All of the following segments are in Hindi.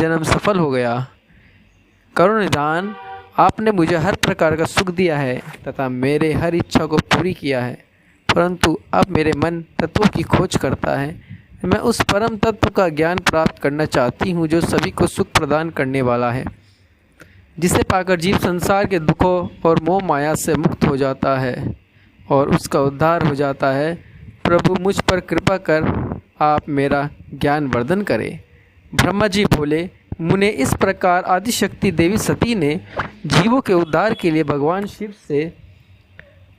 जन्म सफल हो गया। करुण निधान, आपने मुझे हर प्रकार का सुख दिया है तथा मेरे हर इच्छा को पूरी किया है, परंतु अब मेरे मन तत्वों की खोज करता है। मैं उस परम तत्व का ज्ञान प्राप्त करना चाहती हूँ जो सभी को सुख प्रदान करने वाला है, जिसे पाकर जीव संसार के दुखों और मोह माया से मुक्त हो जाता है और उसका उद्धार हो जाता है। प्रभु, मुझ पर कृपा कर आप मेरा ज्ञान वर्धन करें। ब्रह्मा जी बोले, मुने इस प्रकार आदिशक्ति देवी सती ने जीवों के उद्धार के लिए भगवान शिव से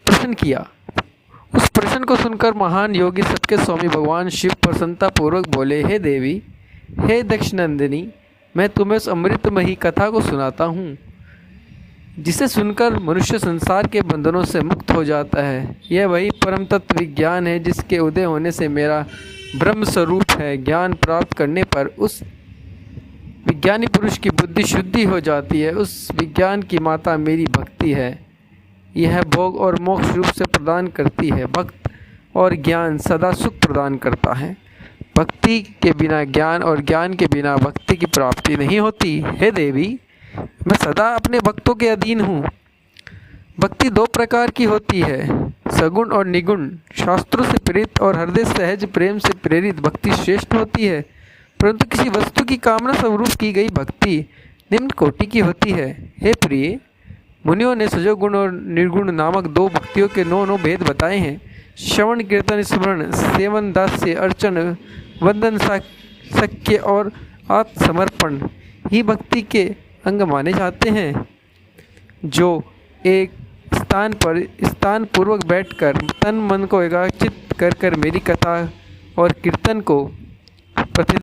प्रश्न किया। उस प्रश्न को सुनकर महान योगी सत्य स्वामी भगवान शिव प्रसन्नता पूर्वक बोले, हे देवी, हे दक्षनंदिनी, मैं तुम्हें उस अमृतमयी कथा को सुनाता हूँ जिसे सुनकर मनुष्य संसार के बंधनों से मुक्त हो जाता है। यह वही परम तत्व विज्ञान है जिसके उदय होने से मेरा ब्रह्म स्वरूप है। ज्ञान प्राप्त करने पर उस विज्ञानी पुरुष की बुद्धि शुद्धि हो जाती है। उस विज्ञान की माता मेरी भक्ति है। यह भोग और मोक्ष रूप से प्रदान करती है। भक्त और ज्ञान सदा सुख प्रदान करता है। भक्ति के बिना ज्ञान और ज्ञान के बिना भक्ति की प्राप्ति नहीं होती। हे देवी, मैं सदा अपने भक्तों के अधीन हूँ। भक्ति दो प्रकार की होती है, सगुण और निगुण। शास्त्रों से प्रेरित और हृदय सहज प्रेम से प्रेरित भक्ति श्रेष्ठ होती है, परंतु किसी वस्तु की कामना स्वरूप की गई भक्ति निम्न कोटि की होती है। हे प्रिय, मुनियों ने सजोगुण और निर्गुण नामक दो भक्तियों के 9 भेद बताए हैं। श्रवण, कीर्तन, स्मरण, सेवन, दास्य, अर्चन, वंदन, सख्य और आत्मसमर्पण ही भक्ति के अंग माने जाते हैं। जो एक स्थान पूर्वक बैठकर तन मन को एकाग्रचित कर मेरी कथा और कीर्तन को